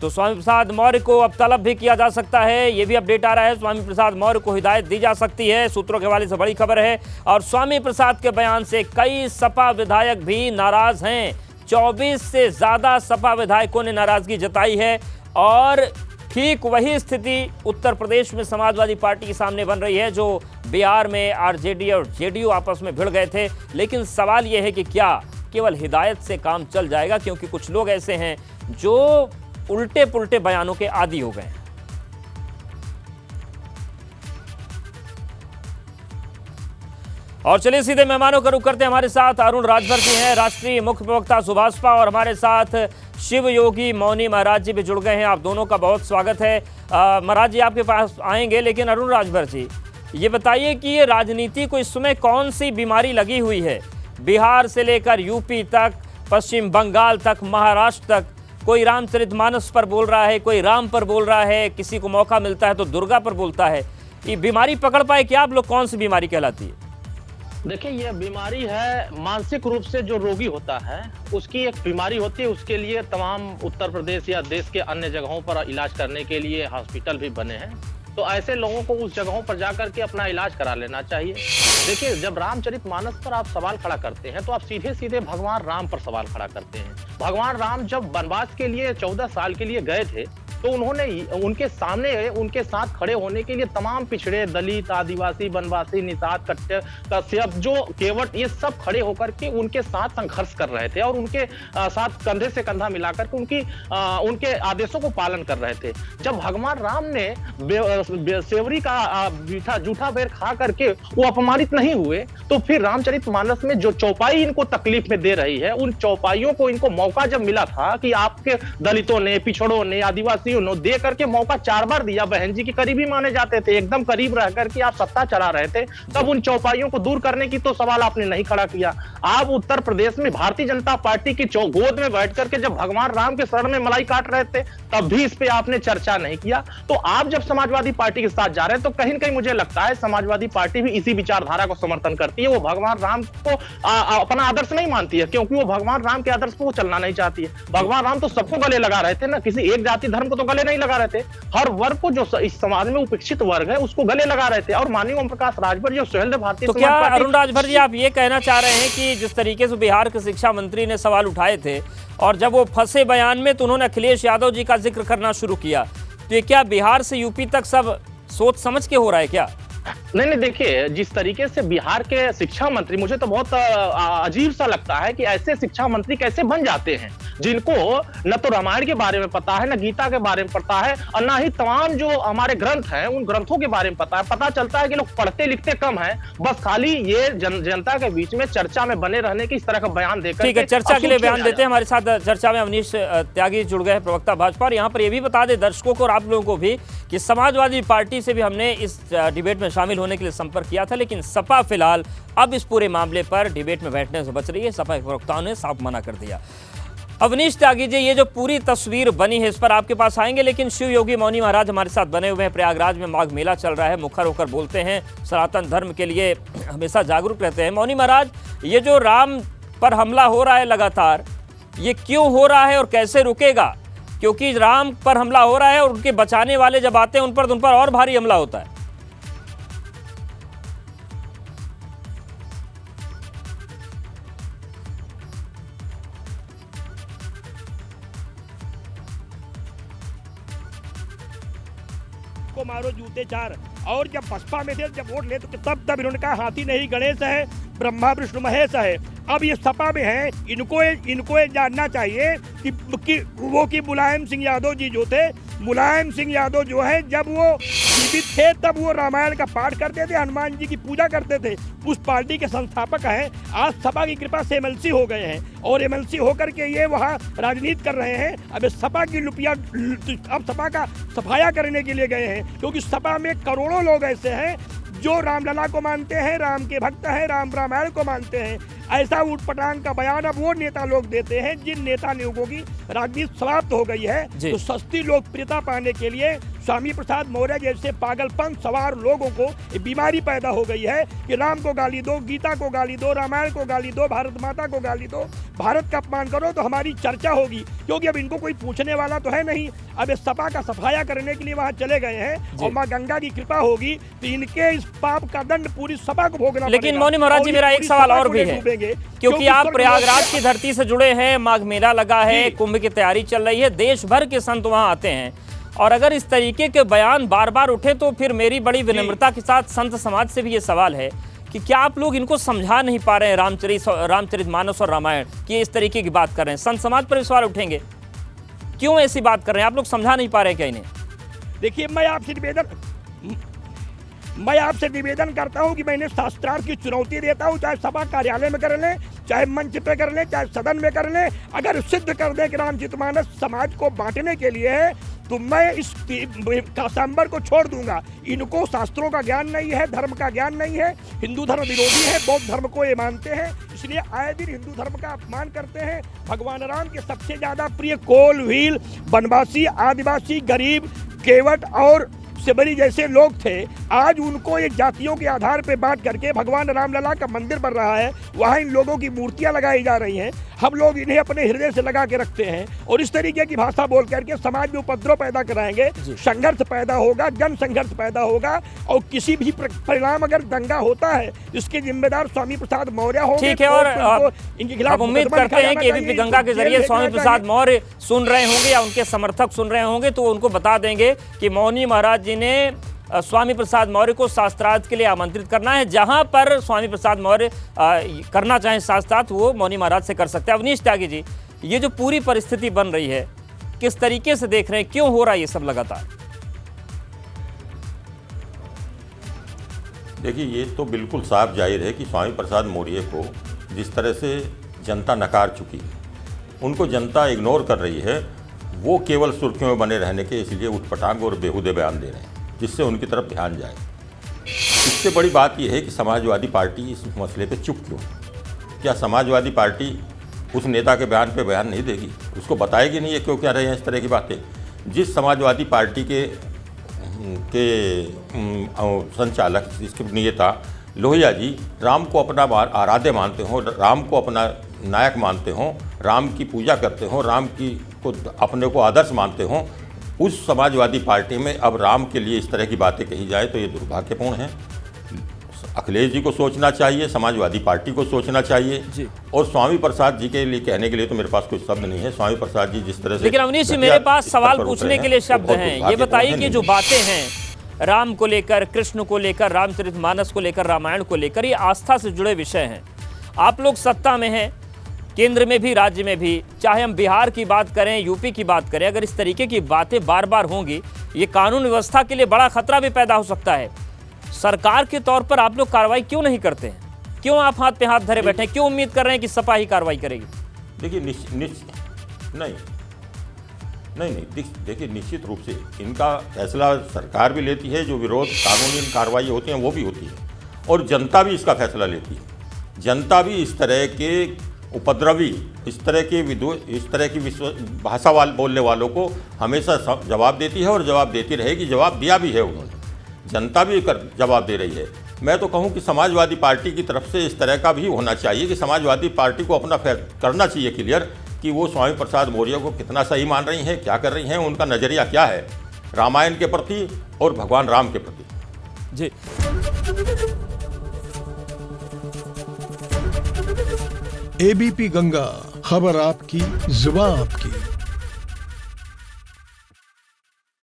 तो स्वामी प्रसाद मौर्य को अब तलब भी किया जा सकता है, ये भी अपडेट आ रहा है। स्वामी प्रसाद मौर्य को हिदायत दी जा सकती है, सूत्रों के हवाले से बड़ी खबर है। और स्वामी प्रसाद के बयान से कई सपा विधायक भी नाराज हैं। 24 से ज्यादा सपा विधायकों ने नाराजगी जताई है। और ठीक वही स्थिति उत्तर प्रदेश में समाजवादी पार्टी के सामने बन रही है, जो बिहार में आरजेडी और जेडीयू आपस में भिड़ गए थे। लेकिन सवाल यह है कि क्या केवल हिदायत से काम चल जाएगा, क्योंकि कुछ लोग ऐसे हैं जो उल्टे पुल्टे बयानों के आदी हो गए हैं। और चलिए सीधे मेहमानों का रुख करते हैं। हमारे साथ अरुण राजभर जी हैं, राष्ट्रीय मुख्य प्रवक्ता सुभाषपा, और हमारे साथ शिव योगी मौनी महाराज जी भी जुड़ गए हैं। आप दोनों का बहुत स्वागत है। महाराज जी आपके पास आएंगे, लेकिन अरुण राजभर जी ये बताइए कि ये राजनीति को इस समय कौन सी बीमारी लगी हुई है? बिहार से लेकर यूपी तक, पश्चिम बंगाल तक, महाराष्ट्र तक, कोई रामचरितमानस पर बोल रहा है, कोई राम पर बोल रहा है, किसी को मौका मिलता है तो दुर्गा पर बोलता है। ये बीमारी पकड़ पाए क्या आप लोग? कौन सी बीमारी कहलाती है? देखिए, यह बीमारी है मानसिक रूप से जो रोगी होता है उसकी एक बीमारी होती है। उसके लिए तमाम उत्तर प्रदेश या देश के अन्य जगहों पर इलाज करने के लिए हॉस्पिटल भी बने हैं। तो ऐसे लोगों को उस जगहों पर जाकर के अपना इलाज करा लेना चाहिए। देखिए, जब रामचरितमानस पर आप सवाल खड़ा करते हैं तो आप सीधे सीधे भगवान राम पर सवाल खड़ा करते हैं। भगवान राम जब वनवास के लिए 14 साल के लिए गए थे तो उन्होंने उनके सामने उनके साथ खड़े होने के लिए तमाम पिछड़े, दलित, आदिवासी, वनवासी, निषाद, कश्यप, जो केवट, ये सब खड़े होकर के उनके साथ संघर्ष कर रहे थे और उनके साथ कंधे से कंधा मिलाकर के उनके आदेशों को पालन कर रहे थे। जब भगवान राम ने सेवरी का जूठा बेर खा करके वो अपमानित नहीं हुए, तो फिर रामचरितमानस में जो चौपाई इनको तकलीफ में दे रही है, उन चौपाइयों को इनको मौका जब मिला था कि आपके दलितों ने, पिछड़ों ने, आदिवासी दे करके मौका 4 बार दिया, बहन जी की करीबी माने जाते थे, एकदम करीब रह करके आप सत्ता चला रहे थे, तब उन चौपाइयों को दूर करने की तो सवाल आपने नहीं खड़ा किया। आप उत्तर प्रदेश में भारतीय जनता पार्टी की गोद में बैठ करके जब भगवान राम के शरण में मलाई काट रहे थे तब भी इस पे आपने चर्चा नहीं किया। तो आप जब समाजवादी पार्टी के साथ जा रहे हैं तो कहीं न कहीं मुझे लगता है समाजवादी पार्टी भी इसी विचारधारा को समर्थन करती है। वो भगवान राम को अपना आदर्श नहीं मानती है, क्योंकि वो भगवान राम के आदर्श पर वो चलना नहीं चाहती है। भगवान राम तो सबको गले लगा रहे थे ना, किसी एक जाति धर्म को तो गले नहीं लगा रहे थे, हर वर्ग को, जो इस समाज में उपेक्षित वर्ग है उसको गले लगा रहे थे। और माननीय ओम प्रकाश राजभर जो सुहेलदेव भारतीय, तो क्या अरुण राजभर जी आप ये कहना चाह रहे हैं कि जिस तरीके से बिहार के शिक्षा मंत्री ने सवाल उठाए थे और जब वो फंसे बयान में तो उन्होंने अखिलेश यादव जी का जिक्र करना शुरू किया, तो ये क्या बिहार से यूपी तक सब सोच समझ के हो रहा है क्या? नहीं, देखिए, जिस तरीके से बिहार के शिक्षा मंत्री, मुझे तो बहुत अजीब सा लगता है कि ऐसे शिक्षा मंत्री कैसे बन जाते हैं जिनको न तो रामायण के बारे में पता है, न गीता के बारे में पता है, और न ही तमाम जो हमारे ग्रंथ हैं उन ग्रंथों के बारे में पता है। पता चलता है कि लोग पढ़ते लिखते कम हैं, बस खाली ये जनता के बीच में चर्चा में बने रहने की इस तरह का बयान देकर। ठीक है, चर्चा के लिए बयान देते हैं। हमारे साथ चर्चा में अवनीश त्यागी जुड़ गए, प्रवक्ता भाजपा। और यहाँ पर यह भी बता दें दर्शकों को और आप लोगों को भी कि समाजवादी पार्टी से भी हमने इस डिबेट में शामिल होने के लिए संपर्क किया था, लेकिन सपा फिलहाल अब इस पूरे मामले पर डिबेट में बैठने से बच रही है। सपा के प्रवक्ताओं ने साफ मना कर दिया। अवनीश त्यागी जी, ये जो पूरी तस्वीर बनी है इस पर आपके पास आएंगे, लेकिन शिव योगी मौनी महाराज हमारे साथ बने हुए हैं। प्रयागराज में माघ मेला चल रहा है, मुखर होकर बोलते हैं, सनातन धर्म के लिए हमेशा जागरूक रहते हैं। मौनी महाराज, ये जो राम पर हमला हो रहा है लगातार, ये क्यों हो रहा है और कैसे रुकेगा? क्योंकि राम पर हमला हो रहा है और उनके बचाने वाले जब आते हैं उन पर और भारी हमला होता है। को मारो जूते 4। और जब बसपा में थे, जब वोट ले तो तब इन्होंने कहा हाथी नहीं गणेश है, ब्रह्मा विष्णु महेश है। अब ये सपा में है, इनको ये जानना चाहिए कि मुलायम सिंह यादव जी जो थे, मुलायम सिंह यादव जो है, जब वो जीवित थे तब वो रामायण का पाठ करते थे, हनुमान जी की पूजा करते थे, उस पार्टी के संस्थापक हैं। आज सपा की कृपा से एमएलसी हो गए हैं और एमएलसी होकर के ये वहाँ राजनीति कर रहे हैं। अब सपा की लुपिया, अब सपा का सफाया करने के लिए गए हैं, क्योंकि सपा में करोड़ों लोग ऐसे हैं जो रामलला को मानते हैं, राम के भक्त हैं, रामायण को मानते हैं। ऐसा उटपटांग का बयान अब वो नेता लोग देते हैं जिन नेता लोगों की राजनीति समाप्त हो गई है। तो सस्ती लोकप्रियता पाने के लिए स्वामी प्रसाद मौर्य जैसे पागलपन सवार लोगों को ये बीमारी पैदा हो गई है कि राम को गाली दो, गीता को गाली दो, रामायण को गाली दो, भारत माता को गाली दो, भारत का अपमान करो तो हमारी चर्चा होगी, क्योंकि अब इनको कोई पूछने वाला तो है नहीं। अब इस सपा का सफाया करने के लिए वहां चले गए हैं और माँ गंगा की कृपा होगी तो इनके इस पाप का दंड पूरी सपा को भोगना पड़ेगा। लेकिन मौनी महाराज जी, मेरा एक सवाल और भी है, क्योंकि आप प्रयागराज की धरती से जुड़े हैं, माघ मेला लगा है, कुंभ की तैयारी चल रही है, देश भर के संत वहां आते हैं, और अगर इस तरीके के बयान बार बार उठे तो फिर मेरी बड़ी विनम्रता के साथ संत समाज से भी ये सवाल है कि क्या आप लोग इनको समझा नहीं पा रहे हैं रामचरितमानस और रामायण की इस तरीके की बात कर रहे हैं? संत समाज पर सवाल उठेंगे, क्यों ऐसी बात कर रहे हैं? आप लोग समझा नहीं पा रहे हैं क्या इन्हें? देखिए, मैं आपसे निवेदन करता हूं कि मैं इन्हें शास्त्रार्थ की चुनौती देता हूं, चाहे सभा कार्यालय में कर लें, चाहे मंच पे कर लें, चाहे सदन में कर लें। अगर सिद्ध कर दें कि रामचरितमानस समाज को बांटने के लिए है तो मैं इस कासंबर को छोड़ दूंगा। इनको शास्त्रों का ज्ञान नहीं है, धर्म का ज्ञान नहीं है, हिंदू धर्म विरोधी है, बौद्ध धर्म को ये मानते हैं, इसलिए आए दिन हिंदू धर्म का अपमान करते हैं। भगवान राम के सबसे ज्यादा प्रिय कोल, व्हील, वनवासी, आदिवासी, गरीब, केवट और सेबरी जैसे लोग थे। आज उनको ये जातियों के आधार पे बांट करके भगवान रामलला का मंदिर बन रहा है, वहाँ इन लोगों की मूर्तियां लगाई जा रही हैं। हम लोग इन्हें अपने हृदय से लगा के रखते हैं और इस तरीके की भाषा बोल करके समाज में उपद्रव पैदा कराएंगे, संघर्ष पैदा होगा, जन संघर्ष पैदा होगा, और किसी भी परिणाम अगर दंगा होता है इसके जिम्मेदार स्वामी प्रसाद मौर्य होंगे। ठीक है, और इनके खिलाफ उम्मीद करते हैं कि एबीपी गंगा के जरिए स्वामी प्रसाद मौर्य सुन रहे होंगे या उनके समर्थक सुन रहे होंगे तो उनको बता देंगे कि मौनी महाराज जी ने स्वामी प्रसाद मौर्य को शास्त्रार्थ के लिए आमंत्रित करना है। जहां पर स्वामी प्रसाद मौर्य करना चाहें शास्त्रार्थ, वो मौनी महाराज से कर सकते हैं। अवनीश त्यागी जी, ये जो पूरी परिस्थिति बन रही है, किस तरीके से देख रहे हैं, क्यों हो रहा है ये सब लगातार? देखिए, ये तो बिल्कुल साफ जाहिर है कि स्वामी प्रसाद मौर्य को जिस तरह से जनता नकार चुकी है, उनको जनता इग्नोर कर रही है, वो केवल सुर्खियों में बने रहने के इसलिए उठपटांग और बेहुदे बयान दे रहे हैं जिससे उनकी तरफ ध्यान जाए। इससे बड़ी बात यह है कि समाजवादी पार्टी इस मसले पे चुप क्यों? क्या समाजवादी पार्टी उस नेता के बयान पे बयान नहीं देगी? उसको बताएगी नहीं है क्यों कह रहे हैं इस तरह की बातें? जिस समाजवादी पार्टी के संचालक, इसके नेता लोहिया जी राम को अपना आराध्य मानते हों, राम को अपना नायक मानते हों, राम की पूजा करते हों, राम की को अपने को आदर्श मानते हों, उस समाजवादी पार्टी में अब राम के लिए इस तरह की बातें कही जाए तो ये दुर्भाग्यपूर्ण है। अखिलेश जी को सोचना चाहिए, समाजवादी पार्टी को सोचना चाहिए जी। और स्वामी प्रसाद जी के लिए कहने के लिए तो मेरे पास कोई शब्द नहीं है। स्वामी प्रसाद जी जिस तरह से, लेकिन अवनीश जी, मेरे पास सवाल पूछने के लिए शब्द हैं। ये बताइए कि जो बातें हैं राम को लेकर, कृष्ण को लेकर, रामचरितमानस को लेकर, रामायण को लेकर, ये आस्था से जुड़े विषय हैं। आप लोग सत्ता में हैं, केंद्र में भी, राज्य में भी, चाहे हम बिहार की बात करें, यूपी की बात करें, अगर इस तरीके की बातें बार बार होंगी, ये कानून व्यवस्था के लिए बड़ा खतरा भी पैदा हो सकता है। सरकार के तौर पर आप लोग कार्रवाई क्यों नहीं करते हैं? क्यों आप हाथ पे हाथ धरे बैठे हैं? क्यों उम्मीद कर रहे हैं कि सपा ही कार्रवाई करेगी? देखिए देखिए, निश्चित रूप से इनका फैसला सरकार भी लेती है, जो विरोध कानूनी कार्रवाई होती हैं वो भी होती है, और जनता भी इसका फैसला लेती है। जनता भी इस तरह के उपद्रवी, इस तरह की भाषा बोलने वालों को हमेशा जवाब देती है और जवाब देती रहेगी। जवाब दिया भी है उन्होंने, जनता भी जवाब दे रही है। मैं तो कहूं कि समाजवादी पार्टी की तरफ से इस तरह का भी होना चाहिए कि समाजवादी पार्टी को अपना करना चाहिए क्लियर कि वो स्वामी प्रसाद मौर्य को कितना सही मान रही हैं, क्या कर रही हैं, उनका नज़रिया क्या है रामायण के प्रति और भगवान राम के प्रति। जी, एबीपी गंगा, खबर आपकी, जुबान आपकी।